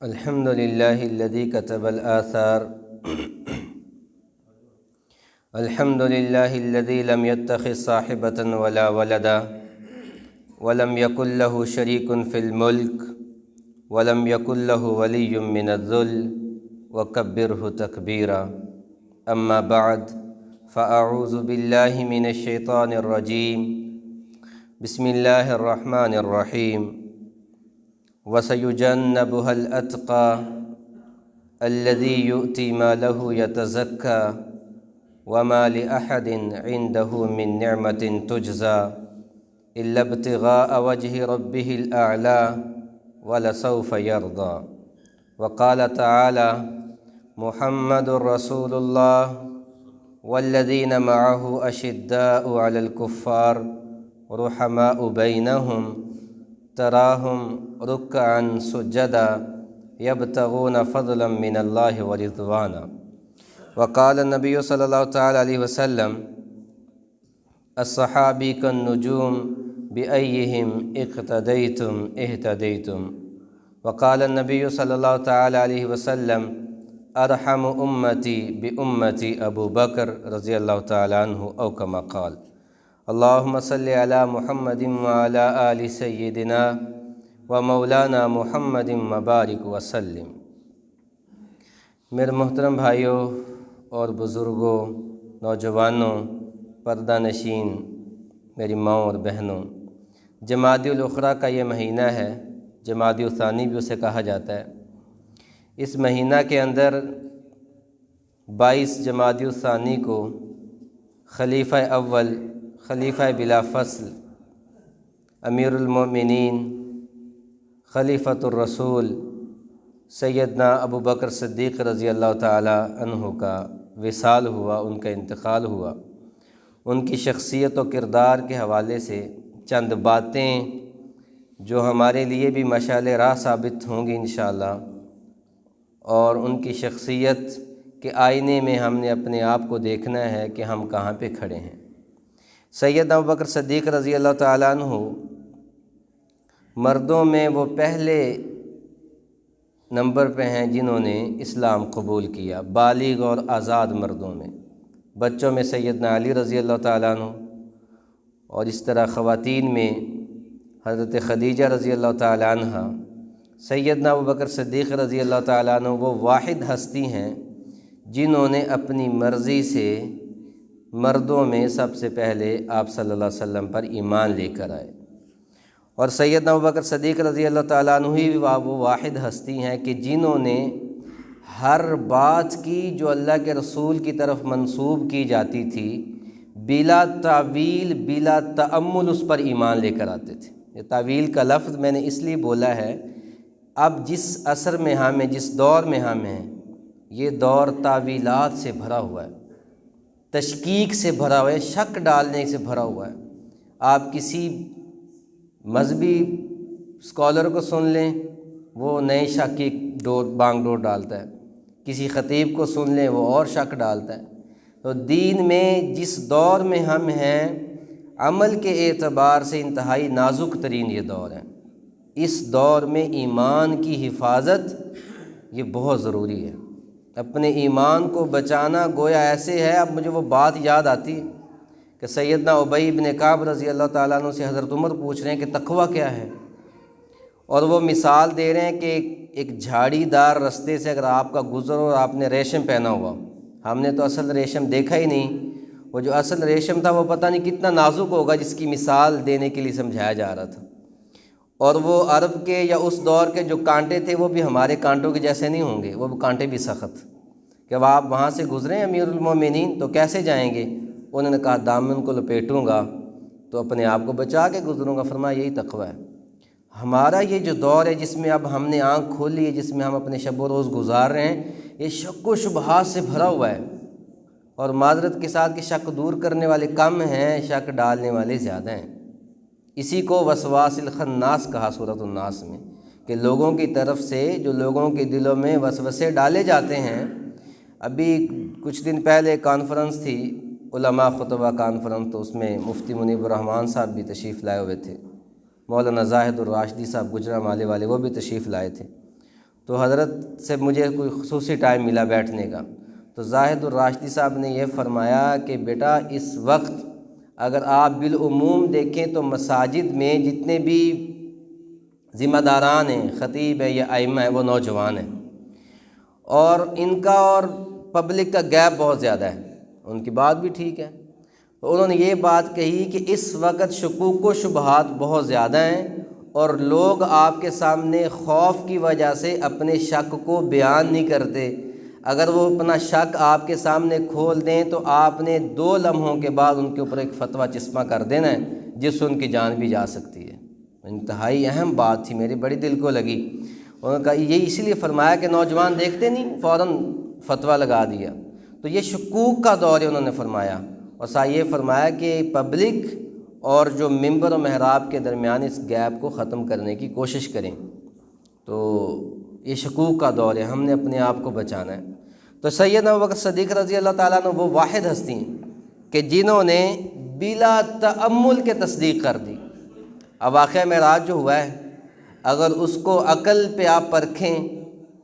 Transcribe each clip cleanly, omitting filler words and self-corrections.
الحمد لله الذي كتب الآثار الحمد لله الذي لم يتخذ صاحبة ولا ولدا ولم يكن له شريك في الملك ولم يكن له ولي من الذل وكبره تكبيرا. أما بعد فأعوذ بالله من الشيطان الرجيم. بسم الله الرحمن الرحيم. وَسَيُجَنَّبُهَا الْأَتْقَى الَّذِي يُؤْتِي مَالَهُ يَتَزَكَّى وَمَا لِأَحَدٍ عِندَهُ مِن نِّعْمَةٍ تُجْزَى إِلَّا ابْتِغَاءَ وَجْهِ رَبِّهِ الْأَعْلَى وَلَسَوْفَ يَرْضَى. وقال تعالى: محمد رسول الله والذين معه أشداء على الكفار رحماء بينهم تراهم ركعا سجدا يبتغون فضلا من الله ورضوانا. وقال النبي صلى الله تعالى عليه وسلم: الصحابي كالنجوم بأيهم اقتديتم اهتديتم. وقال النبي صلى الله تعالى عليه وسلم: أرحم أمتي بأمتي أبو بكر رضي الله تعالى عنه أو كما قال. اللهم صل على محمد وعلى آل سيدنا ومولانا محمد مبارک وسلم. میرے محترم بھائیوں اور بزرگوں، نوجوانوں، پردہ نشین، میری ماؤں اور بہنوں، جمادی الاخری کا یہ مہینہ ہے، جمادی الثانی بھی اسے کہا جاتا ہے. اس مہینہ کے اندر 22 جمادی الثانی کو خلیفہ اول، خلیفہ بلا فصل، امیر المومنین، خلیفۃ الرسول سیدنا ابو بکر صدیق رضی اللہ تعالی عنہ کا وصال ہوا، ان کا انتقال ہوا. ان کی شخصیت و کردار کے حوالے سے چند باتیں جو ہمارے لیے بھی مشعل راہ ثابت ہوں گی انشاءاللہ، اور ان کی شخصیت کے آئینے میں ہم نے اپنے آپ کو دیکھنا ہے کہ ہم کہاں پہ کھڑے ہیں. سیدنا ابو بکر صدیق رضی اللہ تعالیٰ عنہ مردوں میں وہ پہلے نمبر پہ ہیں جنہوں نے اسلام قبول کیا، بالغ اور آزاد مردوں میں. بچوں میں سیدنا علی رضی اللہ تعالیٰ عنہ، اور اس طرح خواتین میں حضرت خدیجہ رضی اللہ تعالیٰ عنہ. سیدنا ابو بکر صدیق رضی اللہ تعالیٰ عنہ وہ واحد ہستی ہیں جنہوں نے اپنی مرضی سے مردوں میں سب سے پہلے آپ صلی اللہ علیہ وسلم پر ایمان لے کر آئے. اور سیدنا ابو بکر صدیق رضی اللہ تعالیٰ عنہ ہی وہ واحد ہستی ہیں کہ جنہوں نے ہر بات کی جو اللہ کے رسول کی طرف منسوب کی جاتی تھی بلا تعویل بلا تأمل اس پر ایمان لے کر آتے تھے. یہ تعویل کا لفظ میں نے اس لیے بولا ہے، اب جس عصر میں ہم ہیں، جس دور میں ہم ہیں، یہ دور تعویلات سے بھرا ہوا ہے، تشکیک سے بھرا ہوا ہے، شک ڈالنے سے بھرا ہوا ہے. آپ کسی مذہبی اسکالر کو سن لیں، وہ نئے شک کی بانگ ڈور ڈالتا ہے. کسی خطیب کو سن لیں، وہ اور شک ڈالتا ہے. تو دین میں جس دور میں ہم ہیں، عمل کے اعتبار سے انتہائی نازک ترین یہ دور ہے. اس دور میں ایمان کی حفاظت یہ بہت ضروری ہے. اپنے ایمان کو بچانا گویا ایسے ہے. اب مجھے وہ بات یاد آتی کہ سیدنا ابی بن کعب رضی اللہ تعالیٰ عنہ سے حضرت عمر پوچھ رہے ہیں کہ تقویٰ کیا ہے، اور وہ مثال دے رہے ہیں کہ ایک جھاڑی دار رستے سے اگر آپ کا گزر اور آپ نے ریشم پہنا ہوا، ہم نے تو اصل ریشم دیکھا ہی نہیں، وہ جو اصل ریشم تھا وہ پتہ نہیں کتنا نازک ہوگا جس کی مثال دینے کے لیے سمجھایا جا رہا تھا. اور وہ عرب کے یا اس دور کے جو کانٹے تھے وہ بھی ہمارے کانٹوں کے جیسے نہیں ہوں گے، وہ کانٹے بھی سخت. کہ اب آپ وہاں سے گزریں امیر المومنین تو کیسے جائیں گے؟ انہوں نے کہا دامن کو لپیٹوں گا تو اپنے آپ کو بچا کے گزروں گا. فرمایا یہی تقویٰ ہے. ہمارا یہ جو دور ہے جس میں اب ہم نے آنکھ کھولی ہے، جس میں ہم اپنے شب و روز گزار رہے ہیں، یہ شک و شبہات سے بھرا ہوا ہے. اور معذرت کے ساتھ کہ شک دور کرنے والے کم ہیں، شک ڈالنے والے زیادہ ہیں. اسی کو وسواس الخناس کہا سورۃ الناس میں، کہ لوگوں کی طرف سے جو لوگوں کے دلوں میں وسوسے ڈالے جاتے ہیں. ابھی کچھ دن پہلے کانفرنس تھی، علماء خطبہ کانفرنس، تو اس میں مفتی منیب الرحمن صاحب بھی تشریف لائے ہوئے تھے، مولانا زاہد الراشدی صاحب گجرانوالے والے وہ بھی تشریف لائے تھے. تو حضرت سے مجھے کوئی خصوصی ٹائم ملا بیٹھنے کا، تو زاہد الراشدی صاحب نے یہ فرمایا کہ بیٹا اس وقت اگر آپ بالعموم دیکھیں تو مساجد میں جتنے بھی ذمہ داران ہیں، خطیب ہے یا ائمہ ہے، وہ نوجوان ہیں، اور ان کا اور پبلک کا گیپ بہت زیادہ ہے۔ ان کی بات بھی ٹھیک ہے، تو انہوں نے یہ بات کہی کہ اس وقت شکوک و شبہات بہت زیادہ ہیں، اور لوگ آپ کے سامنے خوف کی وجہ سے اپنے شک کو بیان نہیں کرتے۔ اگر وہ اپنا شک آپ کے سامنے کھول دیں تو آپ نے 2 لمحوں کے بعد ان کے اوپر ایک فتویٰ چسپاں کر دینا ہے جس سے ان کی جان بھی جا سکتی ہے۔ انتہائی اہم بات تھی، میری بڑی دل کو لگی۔ انہوں نے کہا یہ اس لیے فرمایا کہ نوجوان دیکھتے نہیں، فوراً فتویٰ لگا دیا، تو یہ شکوک کا دور ہے انہوں نے فرمایا، اور ساتھ یہ فرمایا کہ پبلک اور جو ممبر و محراب کے درمیان اس گیپ کو ختم کرنے کی کوشش کریں۔ تو یہ شکوک کا دور ہے، ہم نے اپنے آپ کو بچانا ہے۔ تو سیدنا ابوبکر صدیق رضی اللہ تعالیٰ عنہ وہ واحد ہستی ہیں کہ جنہوں نے بلا تأمل کے تصدیق کر دی۔ اب واقعہ معراج جو ہوا ہے، اگر اس کو عقل پہ آپ پرکھیں،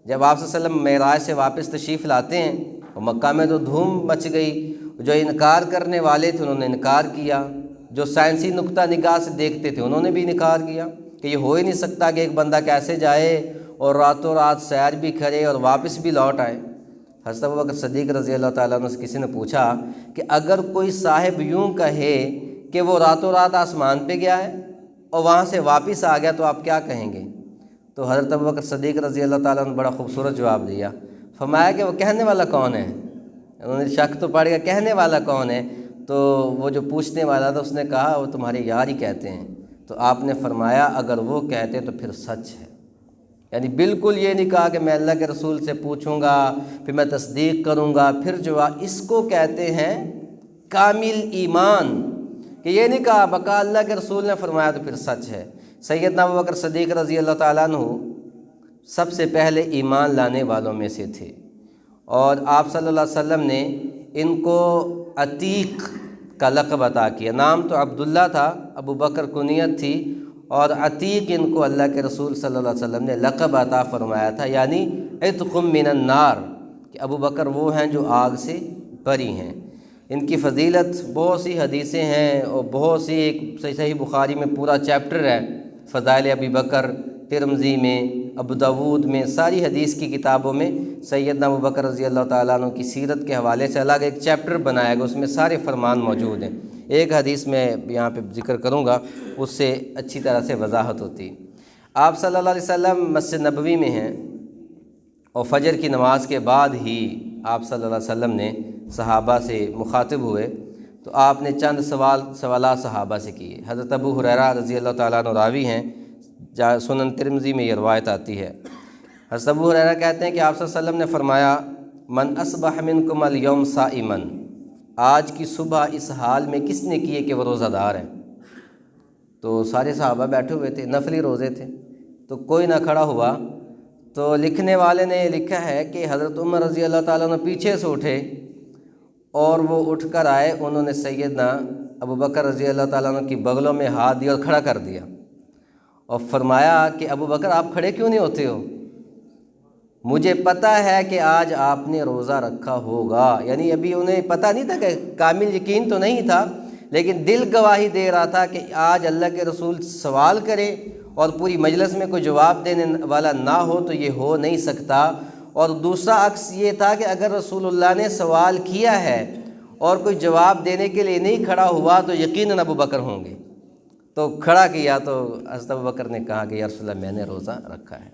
جب آپ صلی اللہ علیہ وسلم معراج سے واپس تشریف لاتے ہیں اور مکہ میں تو دھوم مچ گئی، جو انکار کرنے والے تھے انہوں نے انکار کیا، جو سائنسی نقطہ نگاہ سے دیکھتے تھے انہوں نے بھی انکار کیا کہ یہ ہو ہی نہیں سکتا کہ ایک بندہ کیسے جائے اور راتوں رات سیر بھی کرے اور واپس بھی لوٹ آئے۔ حضرت ابوبکر صدیق رضی اللہ تعالیٰ عنہ سے کسی نے پوچھا کہ اگر کوئی صاحب یوں کہے کہ وہ راتوں رات آسمان پہ گیا ہے اور وہاں سے واپس آ گیا تو آپ کیا کہیں گے؟ تو حضرت ابوبکر صدیق رضی اللہ تعالیٰ عنہ بڑا خوبصورت جواب دیا، فرمایا کہ وہ کہنے والا کون ہے؟ انہوں نے شک تو پڑ گیا، کہنے والا کون ہے؟ تو وہ جو پوچھنے والا تھا اس نے کہا وہ تمہارے یار ہی کہتے ہیں۔ تو آپ نے فرمایا اگر وہ کہتے تو پھر سچ ہے، یعنی بالکل یہ نہیں کہا کہ میں اللہ کے رسول سے پوچھوں گا پھر میں تصدیق کروں گا پھر جواب، اس کو کہتے ہیں کامل ایمان، کہ یہ نہیں کہا بقا اللہ کے رسول نے فرمایا تو پھر سچ ہے۔ سیدنا ابوبکر صدیق رضی اللہ تعالیٰ عنہ سب سے پہلے ایمان لانے والوں میں سے تھے، اور آپ صلی اللہ علیہ وسلم نے ان کو عتیق کا لقب عطا کیا۔ نام تو عبداللہ تھا، ابو بکر کنیت تھی، اور عتیق ان کو اللہ کے رسول صلی اللہ علیہ وسلم نے لقب عطا فرمایا تھا، یعنی عتق من النار، کہ ابو بکر وہ ہیں جو آگ سے بری ہیں۔ ان کی فضیلت بہت سی حدیثیں ہیں، اور بہت سی، ایک صحیح بخاری میں پورا چیپٹر ہے فضائل ابی بکر، ترمذی میں، ابو داود میں، ساری حدیث کی کتابوں میں سیدنا ابو بکر رضی اللہ تعالیٰ عنہ کی سیرت کے حوالے سے الگ ایک چیپٹر بنایا گیا، اس میں سارے فرمان موجود ہیں۔ ایک حدیث میں یہاں پہ ذکر کروں گا، اس سے اچھی طرح سے وضاحت ہوتی۔ آپ صلی اللہ علیہ وسلم مسجد نبوی میں ہیں، اور فجر کی نماز کے بعد ہی آپ صلی اللہ علیہ وسلم نے صحابہ سے مخاطب ہوئے، تو آپ نے چند سوالات صحابہ سے کیے۔ حضرت ابو ہریرہ رضی اللہ تعالیٰ عنہ راوی ہیں، سنن ترمذی میں یہ روایت آتی ہے۔ حضرت ابو ہریرہ کہتے ہیں کہ آپ صلی اللہ علیہ وسلم نے فرمایا من اصبح منکم اليوم صائما، آج کی صبح اس حال میں کس نے کیے کہ وہ روزہ دار ہے؟ تو سارے صحابہ بیٹھے ہوئے تھے، نفلی روزے تھے، تو کوئی نہ کھڑا ہوا۔ تو لکھنے والے نے لکھا ہے کہ حضرت عمر رضی اللہ تعالیٰ عنہ پیچھے سے اٹھے اور وہ اٹھ کر آئے، انہوں نے سیدنا ابو بکر رضی اللہ تعالیٰ عنہ کی بغلوں میں ہاتھ دیا اور کھڑا کر دیا، اور فرمایا کہ ابو بکر آپ کھڑے کیوں نہیں ہوتے ہو؟ مجھے پتہ ہے کہ آج آپ نے روزہ رکھا ہوگا، یعنی ابھی انہیں پتہ نہیں تھا، کہ کامل یقین تو نہیں تھا، لیکن دل گواہی دے رہا تھا کہ آج اللہ کے رسول سوال کرے اور پوری مجلس میں کوئی جواب دینے والا نہ ہو تو یہ ہو نہیں سکتا۔ اور دوسرا عکس یہ تھا کہ اگر رسول اللہ نے سوال کیا ہے اور کوئی جواب دینے کے لیے نہیں کھڑا ہوا تو یقیناً ابو بکر ہوں گے۔ تو کھڑا کیا تو حضرت ابو بکر نے کہا کہ یا رسول اللہ میں نے روزہ رکھا ہے۔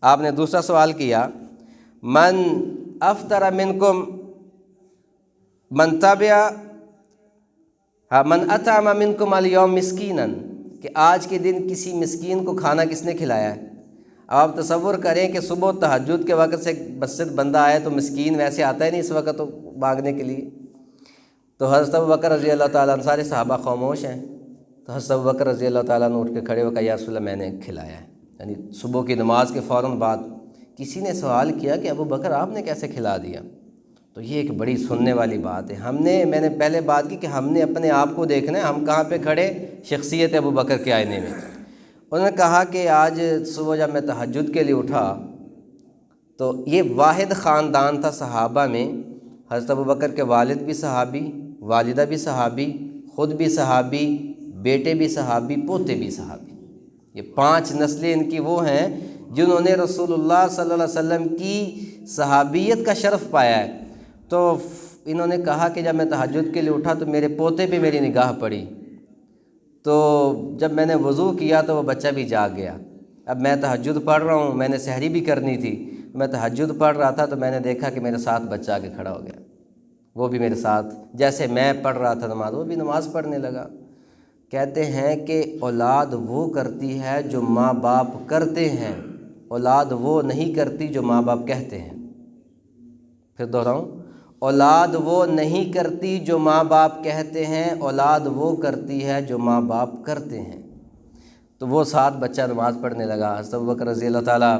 آپ نے دوسرا سوال کیا من افطر منکم من تبع من اطعم منکم اليوم مسکینا، کہ آج کے دن کسی مسکین کو کھانا کس نے کھلایا ہے؟ اب آپ تصور کریں کہ صبح تہجد کے وقت سے مسجد بندہ آئے تو مسکین ویسے آتا ہی نہیں اس وقت تو مانگنے کے لیے، تو حضرت ابوبکر رضی اللہ تعالیٰ عنہ، سارے صحابہ خاموش ہیں، تو حضرت ابوبکر رضی اللہ تعالیٰ عنہ اٹھ کے کھڑے ہو کہا یا رسول اللہ میں نے کھلایا ہے، یعنی صبح کی نماز کے فوراً بعد کسی نے سوال کیا کہ ابو بکر آپ نے کیسے کھلا دیا؟ تو یہ ایک بڑی سننے والی بات ہے۔ میں نے پہلے بات کی کہ ہم نے اپنے آپ کو دیکھنا ہے، ہم کہاں پہ کھڑے شخصیت ابو بکر کے آئینے میں۔ انہوں نے کہا کہ آج صبح جب میں تہجد کے لیے اٹھا تو یہ واحد خاندان تھا صحابہ میں، حضرت ابوبکر کے والد بھی صحابی، والدہ بھی صحابی، خود بھی صحابی، بیٹے بھی صحابی، پوتے بھی صحابی۔ یہ 5 نسلیں ان کی وہ ہیں جنہوں نے رسول اللہ صلی اللہ علیہ وسلم کی صحابیت کا شرف پایا ہے۔ تو انہوں نے کہا کہ جب میں تہجد کے لیے اٹھا تو میرے پوتے پہ میری نگاہ پڑی، تو جب میں نے وضو کیا تو وہ بچہ بھی جاگ گیا۔ اب میں تہجد پڑھ رہا ہوں، میں نے سحری بھی کرنی تھی، میں تہجد پڑھ رہا تھا تو میں نے دیکھا کہ میرے ساتھ بچہ آ کے کھڑا ہو گیا، وہ بھی میرے ساتھ جیسے میں پڑھ رہا تھا نماز، وہ بھی نماز پڑھنے لگا۔ کہتے ہیں کہ اولاد وہ کرتی ہے جو ماں باپ کرتے ہیں، اولاد وہ نہیں کرتی جو ماں باپ کہتے ہیں۔ پھر دہراؤں، اولاد وہ نہیں کرتی جو ماں باپ کہتے ہیں، اولاد وہ کرتی ہے جو ماں باپ کرتے ہیں۔ تو وہ ساتھ بچہ نماز پڑھنے لگا۔ حضرت ابوبکر رضی اللہ تعالیٰ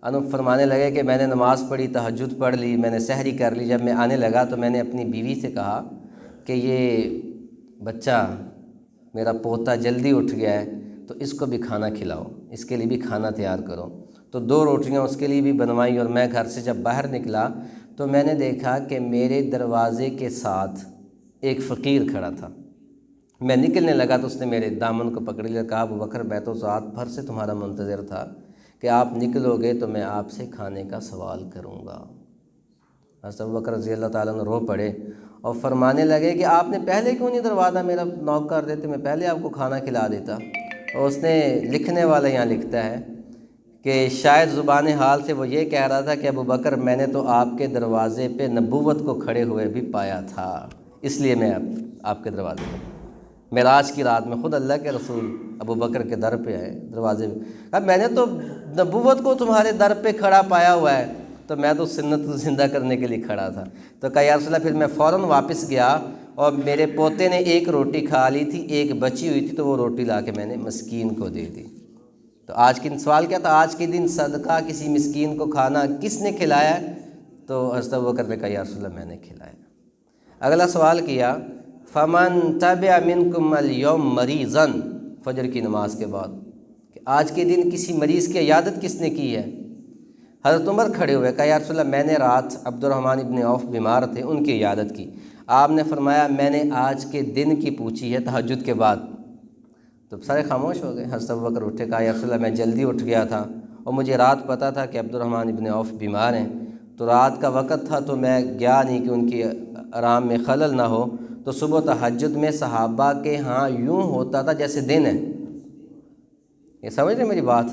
عنہ فرمانے لگے کہ میں نے نماز پڑھی، تہجد پڑھ لی، میں نے سحری کر لی، جب میں آنے لگا تو میں نے اپنی بیوی سے کہا کہ یہ بچہ میرا پوتا جلدی اٹھ گیا ہے تو اس کو بھی کھانا کھلاؤ، اس کے لیے بھی کھانا تیار کرو۔ تو 2 روٹیاں اس کے لیے بھی بنوائیں، اور میں گھر سے جب باہر نکلا تو میں نے دیکھا کہ میرے دروازے کے ساتھ ایک فقیر کھڑا تھا۔ میں نکلنے لگا تو اس نے میرے دامن کو پکڑ لیا، کہا ابوبکر میں تو رات بھر سے تمہارا منتظر تھا کہ آپ نکلو گے تو میں آپ سے کھانے کا سوال کروں گا۔ حضرت ابوبکر رضی اللہ تعالیٰ عنہ رو پڑے اور فرمانے لگے کہ آپ نے پہلے کیوں نہیں دروازہ میرا نوک کر دیتے، میں پہلے آپ کو کھانا کھلا دیتا۔ اور اس نے لکھنے والا یہاں لکھتا ہے کہ شاید زبان حال سے وہ یہ کہہ رہا تھا کہ ابوبکر میں نے تو آپ کے دروازے پہ نبوت کو کھڑے ہوئے بھی پایا تھا، اس لیے میں آپ کے دروازے پہ معراج کی رات میں خود اللہ کے رسول ابوبکر کے در پہ آئے دروازے پہ۔ اب میں نے تو نبوت کو تمہارے در پہ کھڑا پایا ہوا ہے، تو میں تو سنت کو زندہ کرنے کے لیے کھڑا تھا۔ تو کہا یا رسول اللہ، پھر میں فوراً واپس گیا اور میرے پوتے نے 1 روٹی کھا لی تھی، 1 بچی ہوئی تھی، تو وہ روٹی لا کے میں نے مسکین کو دے دی۔ تو آج کے سوال کیا تھا، آج کے دن صدقہ کسی مسکین کو کھانا کس نے کھلایا ہے؟ تو حضرت ابوبکر نے کہا یا رسول اللہ میں نے کھلایا۔ اگلا سوال کیا فمن تبع منکم اليوم مریضا، فجر کی نماز کے بعد، کہ آج کے دن کسی مریض کی عیادت کس نے کی ہے؟ حضرت عمر کھڑے ہوئے، کہا یا رسول اللہ میں نے رات عبد الرحمن ابن عوف بیمار تھے ان کی عیادت کی۔ آپ نے فرمایا میں نے آج کے دن کی پوچھی ہے تہجد کے بعد۔ تو سارے خاموش ہو گئے۔ حضرت ابوبکر اٹھے، کہا یا رسول اللہ میں جلدی اٹھ گیا تھا اور مجھے رات پتہ تھا کہ عبد الرحمن ابن عوف بیمار ہیں، تو رات کا وقت تھا تو میں گیا نہیں کہ ان کی آرام میں خلل نہ ہو۔ تو صبح تہجد میں صحابہ کے ہاں یوں ہوتا تھا جیسے دن ہے۔ یہ سمجھ رہے میری بات؟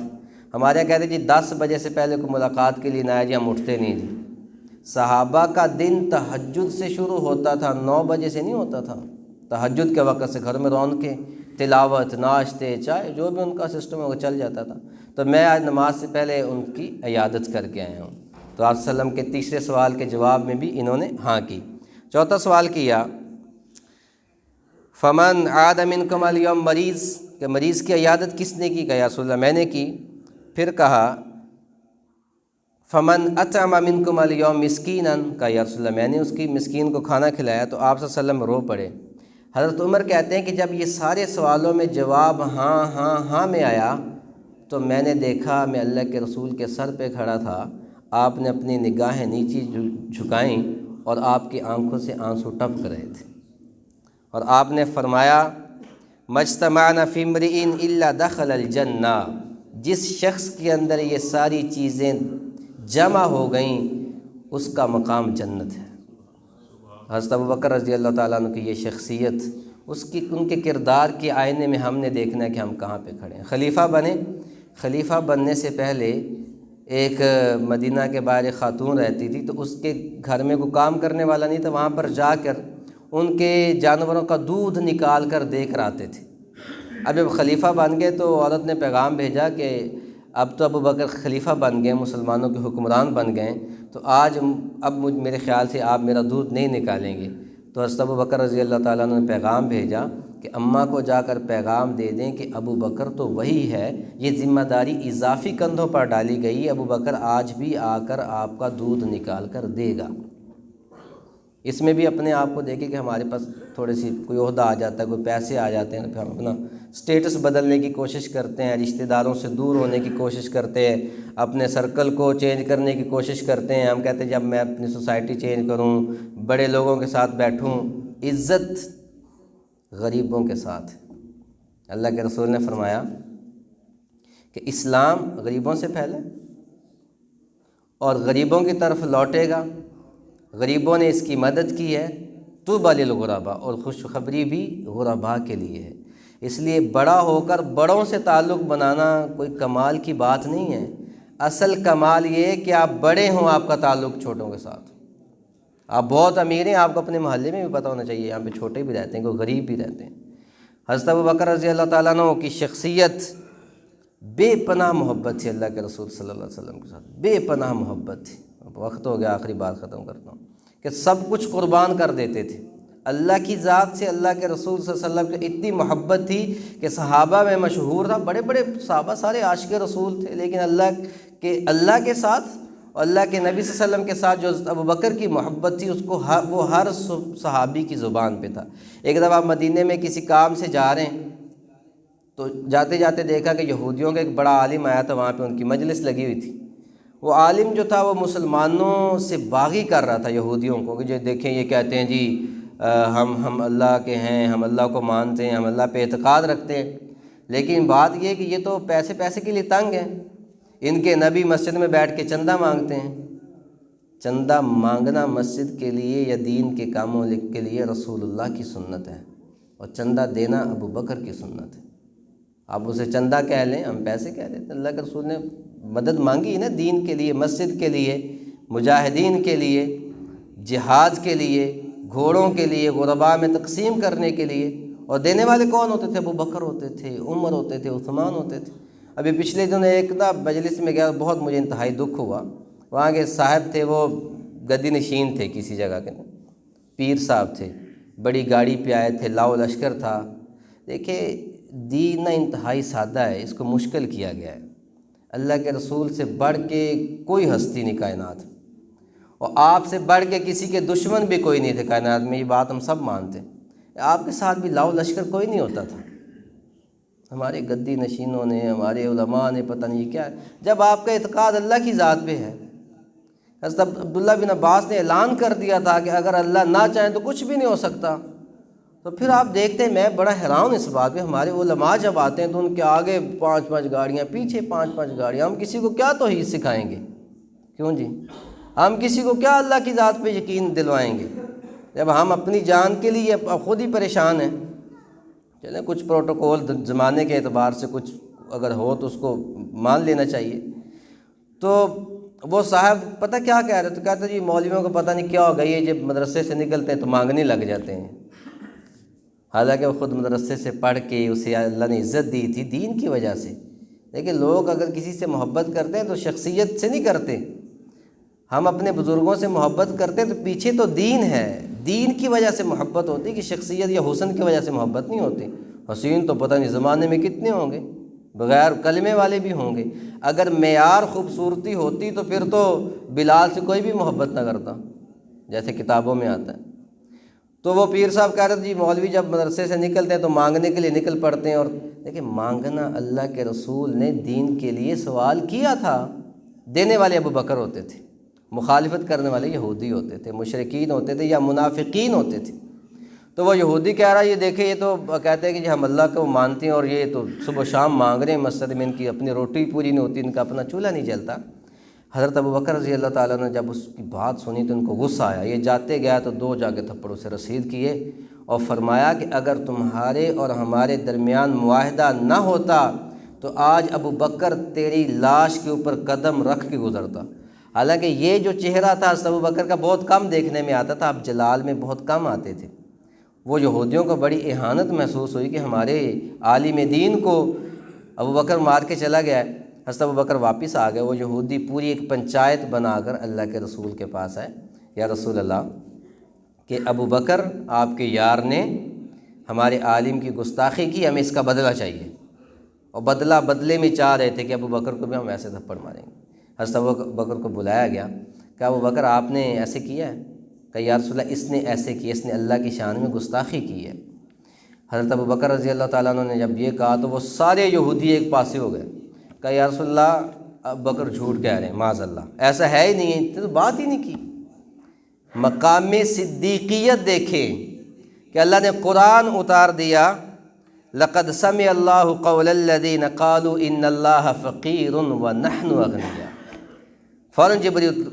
ہمارے یہاں کہتے جی 10 بجے سے پہلے کوئی ملاقات کے لیے نہ آئے جی، ہم اٹھتے نہیں جی۔ صحابہ کا دن تہجد سے شروع ہوتا تھا، 9 بجے سے نہیں ہوتا تھا، تہجد کے وقت سے گھر میں رونقیں، تلاوت، ناشتے، چائے، جو بھی ان کا سسٹم ہے وہ چل جاتا تھا۔ تو میں آج نماز سے پہلے ان کی عیادت کر کے آیا ہوں۔ تو آپ صلی اللہ علیہ وسلم کے تیسرے سوال کے جواب میں بھی انہوں نے ہاں کی۔ چوتھا سوال کیا فمن عاد منکم اليوم مریض، کہ مریض کی عیادت کس نے کی؟ کہا یا رسول اللہ میں نے کی۔ پھر کہا فمن اطعم منکم اليوم مسکینا، کہا یا رسول اللہ میں نے اس کی مسکین کو کھانا کھلایا۔ تو آپ صلی اللہ علیہ وسلم رو پڑے۔ حضرت عمر کہتے ہیں کہ جب یہ سارے سوالوں میں جواب ہاں ہاں ہاں میں آیا تو میں نے دیکھا میں اللہ کے رسول کے سر پہ کھڑا تھا، آپ نے اپنی نگاہیں نیچے جھکائیں اور آپ کی آنکھوں سے آنسو ٹپک رہے تھے، اور آپ نے فرمایا مجتمعنا فی امرئ الا دخل الجنہ، جس شخص کے اندر یہ ساری چیزیں جمع ہو گئیں اس کا مقام جنت ہے۔ حضرت ابوبکر رضی اللہ تعالیٰ عنہ کی یہ شخصیت، ان کے کردار کے آئینے میں ہم نے دیکھنا ہے کہ ہم کہاں پہ کھڑے ہیں۔ خلیفہ بنے، خلیفہ بننے سے پہلے ایک مدینہ کے باہر ایک خاتون رہتی تھی، تو اس کے گھر میں کوئی کام کرنے والا نہیں تھا، وہاں پر جا کر ان کے جانوروں کا دودھ نکال کر دے کر آتے تھے۔ اب جب خلیفہ بن گئے تو عورت نے پیغام بھیجا کہ اب تو ابوبکر خلیفہ بن گئے، مسلمانوں کے حکمران بن گئے، تو اب میرے خیال سے آپ میرا دودھ نہیں نکالیں گے۔ تو حضرت ابوبکر رضی اللہ تعالیٰ عنہ نے پیغام بھیجا کہ اماں کو جا کر پیغام دے دیں کہ ابوبکر تو وہی ہے، یہ ذمہ داری اضافی کندھوں پر ڈالی گئی، ابوبکر آج بھی آ کر آپ کا دودھ نکال کر دے گا۔ اس میں بھی اپنے آپ کو دیکھیں کہ ہمارے پاس تھوڑی سی کوئی عہدہ آ جاتا ہے، کوئی پیسے آ جاتے ہیں، پھر ہم اپنا سٹیٹس بدلنے کی کوشش کرتے ہیں، رشتہ داروں سے دور ہونے کی کوشش کرتے ہیں، اپنے سرکل کو چینج کرنے کی کوشش کرتے ہیں۔ ہم کہتے ہیں جب میں اپنی سوسائٹی چینج کروں، بڑے لوگوں کے ساتھ بیٹھوں۔ عزت غریبوں کے ساتھ۔ اللہ کے رسول نے فرمایا کہ اسلام غریبوں سے پھیلے اور غریبوں کی طرف لوٹے گا، غریبوں نے اس کی مدد کی ہے، طوبی للغرباء، اور خوشخبری بھی غرباء کے لیے ہے۔ اس لیے بڑا ہو کر بڑوں سے تعلق بنانا کوئی کمال کی بات نہیں ہے، اصل کمال یہ ہے کہ آپ بڑے ہوں، آپ کا تعلق چھوٹوں کے ساتھ۔ آپ بہت امیر ہیں، آپ کو اپنے محلے میں بھی پتہ ہونا چاہیے یہاں پہ چھوٹے بھی رہتے ہیں، کوئی غریب بھی رہتے ہیں۔ حضرت ابوبکر رضی اللہ تعالیٰ عنہ کی شخصیت بے پناہ محبت تھی اللہ کے رسول صلی اللہ علیہ وسلم کے ساتھ، بے پناہ محبت تھی۔ اب وقت ہو گیا، آخری بات ختم کرتا ہوں کہ سب کچھ قربان کر دیتے تھے۔ اللہ کی ذات سے اللہ کے رسول صلی اللہ علیہ وسلم کی اتنی محبت تھی کہ صحابہ میں مشہور تھا، بڑے بڑے صحابہ سارے عاشق رسول تھے، لیکن اللہ کے ساتھ اور اللہ کے نبی صلی اللہ علیہ وسلم کے ساتھ جو ابوبکر کی محبت تھی، اس کو وہ ہر صحابی کی زبان پہ تھا۔ ایک دفعہ آپ مدینے میں کسی کام سے جا رہے ہیں تو جاتے جاتے دیکھا کہ یہودیوں کا ایک بڑا عالم آیا تھا، وہاں پہ ان کی مجلس لگی ہوئی تھی۔ وہ عالم جو تھا وہ مسلمانوں سے باغی کر رہا تھا یہودیوں کو کہ جو دیکھیں یہ کہتے ہیں جی ہم اللہ کے ہیں، ہم اللہ کو مانتے ہیں، ہم اللہ پہ اعتقاد رکھتے ہیں، لیکن بات یہ ہے کہ یہ تو پیسے کے لیے تنگ ہیں۔ ان کے نبی مسجد میں بیٹھ کے چندہ مانگتے ہیں۔ چندہ مانگنا مسجد کے لیے یا دین کے کاموں کے لیے رسول اللہ کی سنت ہے، اور چندہ دینا ابوبکر کی سنت ہے۔ آپ اسے چندہ کہہ لیں، ہم پیسے کہہ لیتے ہیں۔ اللہ کے رسول نے مدد مانگی نا دین کے لیے، مسجد کے لیے، مجاہدین کے لیے، جہاد کے لیے، گھوڑوں کے لیے، غرباء میں تقسیم کرنے کے لیے، اور دینے والے کون ہوتے تھے؟ ابوبکر ہوتے تھے، عمر ہوتے تھے، عثمان ہوتے تھے۔ ابھی پچھلے دن ایک مجلس میں گیا، بہت مجھے انتہائی دکھ ہوا۔ وہاں کے صاحب تھے، وہ گدی نشین تھے کسی جگہ کے، پیر صاحب تھے، بڑی گاڑی پہ آئے تھے، لاؤ لشکر تھا۔ دیکھیں دین نہ انتہائی سادہ ہے، اس کو مشکل کیا گیا ہے۔ اللہ کے رسول سے بڑھ کے کوئی ہستی نہیں کائنات، اور آپ سے بڑھ کے کسی کے دشمن بھی کوئی نہیں تھے کائنات میں، یہ بات ہم سب مانتے ہیں۔ آپ کے ساتھ بھی لاؤ لشکر کوئی نہیں ہوتا تھا۔ ہمارے گدی نشینوں نے، ہمارے علماء نے پتہ نہیں کیا، جب آپ کا اعتقاد اللہ کی ذات پہ ہے۔ حضرت عبداللہ بن عباس نے اعلان کر دیا تھا کہ اگر اللہ نہ چاہیں تو کچھ بھی نہیں ہو سکتا۔ تو پھر آپ دیکھتے ہیں، میں بڑا حیران ہوں اس بات پہ، ہمارے علماء جب آتے ہیں تو ان کے آگے 5 گاڑیاں، پیچھے 5 گاڑیاں۔ ہم کسی کو کیا توحید سکھائیں گے؟ کیوں جی؟ ہم کسی کو کیا اللہ کی ذات پہ یقین دلوائیں گے جب ہم اپنی جان کے لیے خود ہی پریشان ہیں؟ چلیں کچھ پروٹوکول زمانے کے اعتبار سے کچھ اگر ہو تو اس کو مان لینا چاہیے۔ تو وہ صاحب پتہ کیا کہہ رہے؟ تو کہتے جی مولویوں کو پتہ نہیں کیا ہو گئی ہے، جب مدرسے سے نکلتے ہیں تو مانگنے لگ جاتے ہیں۔ حالانکہ وہ خود مدرسے سے پڑھ کے اسے اللہ نے عزت دی تھی دین کی وجہ سے۔ لیکن لوگ اگر کسی سے محبت کرتے ہیں تو شخصیت سے نہیں کرتے۔ ہم اپنے بزرگوں سے محبت کرتے ہیں تو پیچھے تو دین ہے، دین کی وجہ سے محبت ہوتی کہ شخصیت یا حسن کی وجہ سے محبت نہیں ہوتی۔ حسین تو پتہ نہیں زمانے میں کتنے ہوں گے، بغیر کلمے والے بھی ہوں گے۔ اگر معیار خوبصورتی ہوتی تو پھر تو بلال سے کوئی بھی محبت نہ کرتا، جیسے کتابوں میں آتا ہے۔ تو وہ پیر صاحب کہہ رہے تھے جی مولوی جب مدرسے سے نکلتے ہیں تو مانگنے کے لیے نکل پڑتے ہیں۔ اور دیکھیں مانگنا اللہ کے رسول نے دین کے لیے سوال کیا تھا۔ دینے والے ابوبکر ہوتے تھے، مخالفت کرنے والے یہودی ہوتے تھے، مشرکین ہوتے تھے یا منافقین ہوتے تھے۔ تو وہ یہودی کہہ رہا ہے یہ دیکھیں یہ تو کہتے ہیں کہ جی ہم اللہ کو مانتے ہیں، اور یہ تو صبح و شام مانگ رہے ہیں مسجد میں، ان کی اپنی روٹی پوری نہیں ہوتی، ان کا اپنا چولہا نہیں جلتا۔ حضرت ابوبکر رضی اللہ تعالیٰ نے جب اس کی بات سنی تو ان کو غصہ آیا۔ یہ جاتے گیا تو 2 جا کے تھپڑوں سے رسید کیے اور فرمایا کہ اگر تمہارے اور ہمارے درمیان معاہدہ نہ ہوتا تو آج ابوبکر تیری لاش کے اوپر قدم رکھ کے گزرتا۔ حالانکہ یہ جو چہرہ تھا حضرت ابوبکر کا بہت کم دیکھنے میں آتا تھا، اب جلال میں بہت کم آتے تھے۔ وہ یہودیوں کو بڑی اہانت محسوس ہوئی کہ ہمارے عالم دین کو ابوبکر مار کے چلا گیا ہے۔ حضرت ابوبکر واپس آ گئے۔ وہ یہودی پوری ایک پنچایت بنا کر اللہ کے رسول کے پاس آئے، یا رسول اللہ کہ ابوبکر آپ کے یار نے ہمارے عالم کی گستاخی کی، ہمیں اس کا بدلہ چاہیے۔ اور بدلے میں چاہ رہے تھے کہ ابوبکر کو بھی ہم ایسے تھپڑ ماریں گے۔ حضرت ابوبکر کو بلایا گیا کہ ابوبکر آپ نے ایسے کیا ہے؟ کہ یا رسول اللہ اس نے ایسے کیا، اس نے اللہ کی شان میں گستاخی کی ہے۔ حضرت ابوبکر رضی اللہ تعالیٰ عنہ نے جب یہ کہا تو وہ سارے یہودی ایک پاسے ہو گئے کہ یا رسول اللہ ابوبکر جھوٹ کہہ رہے ہیں، معاذ اللہ، ایسا ہے ہی نہیں ہے، تو بات ہی نہیں کی۔ مقام صدیقیت دیکھیں کہ اللہ نے قرآن اتار دیا، لقد سمع اللہ قول الذین قالوا ان اللہ فقیر ونحن اغنیاء، فوراً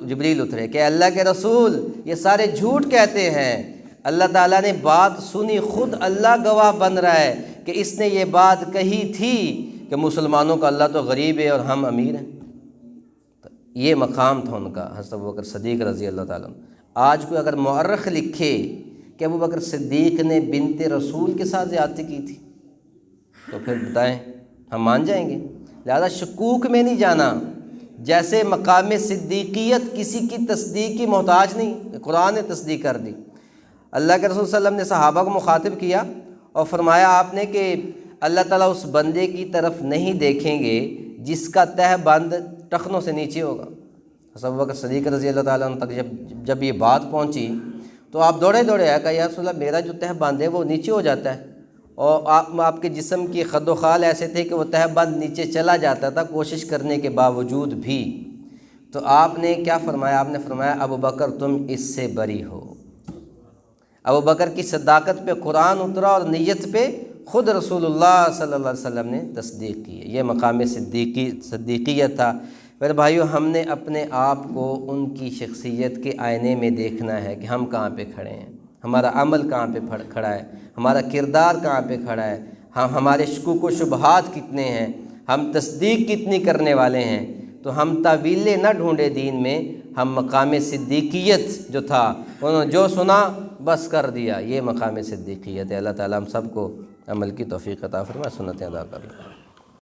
جبریل اترے کہ اللہ کے رسول یہ سارے جھوٹ کہتے ہیں۔ اللہ تعالیٰ نے بات سنی، خود اللہ گواہ بن رہا ہے کہ اس نے یہ بات کہی تھی کہ مسلمانوں کا اللہ تو غریب ہے اور ہم امیر ہیں۔ تو یہ مقام تھا ان کا، حضرت ابوبکر صدیق رضی اللہ تعالیٰ عنہ۔ آج کوئی اگر مورخ لکھے کہ ابوبکر صدیق نے بنت رسول کے ساتھ زیادتی کی تھی تو پھر بتائیں ہم مان جائیں گے؟ لہذا شکوک میں نہیں جانا۔ جیسے مقام صدیقیت کسی کی تصدیق کی محتاج نہیں، قرآن نے تصدیق کر دی۔ اللہ کے رسول صلی اللہ علیہ وسلم نے صحابہ کو مخاطب کیا اور فرمایا آپ نے کہ اللہ تعالیٰ اس بندے کی طرف نہیں دیکھیں گے جس کا تہ بند ٹخنوں سے نیچے ہوگا۔ حضرت ابوبکر صدیق رضی اللہ تعالیٰ عنہ تک جب یہ بات پہنچی تو آپ دوڑے آئے کہ یا رسول اللہ میرا جو تہ بند ہے وہ نیچے ہو جاتا ہے، اور آپ کے جسم کی خد و خال ایسے تھے کہ وہ تہ بند نیچے چلا جاتا تھا کوشش کرنے کے باوجود بھی۔ تو آپ نے کیا فرمایا؟ آپ نے فرمایا ابوبکر تم اس سے بری ہو۔ ابوبکر کی صداقت پہ قرآن اترا اور نیت پہ خود رسول اللہ صلی اللہ علیہ وسلم نے تصدیق کی ہے۔ یہ مقام صدیقیت تھا۔ پھر بھائیو ہم نے اپنے آپ کو ان کی شخصیت کے آئینے میں دیکھنا ہے کہ ہم کہاں پہ کھڑے ہیں، ہمارا عمل کہاں پہ کھڑا ہے، ہمارا کردار کہاں پہ کھڑا ہے، ہمارے شکوک و شبہات کتنے ہیں، ہم تصدیق کتنی کرنے والے ہیں۔ تو ہم تعویلیں نہ ڈھونڈے دین میں، ہم مقام صدیقیت جو تھا انہوں نے جو سنا بس کر دیا، یہ مقام صدیقیت ہے۔ اللہ تعالیٰ ہم سب کو عمل کی توفیق عطا فرمائے، سنتیں ادا کر لیں۔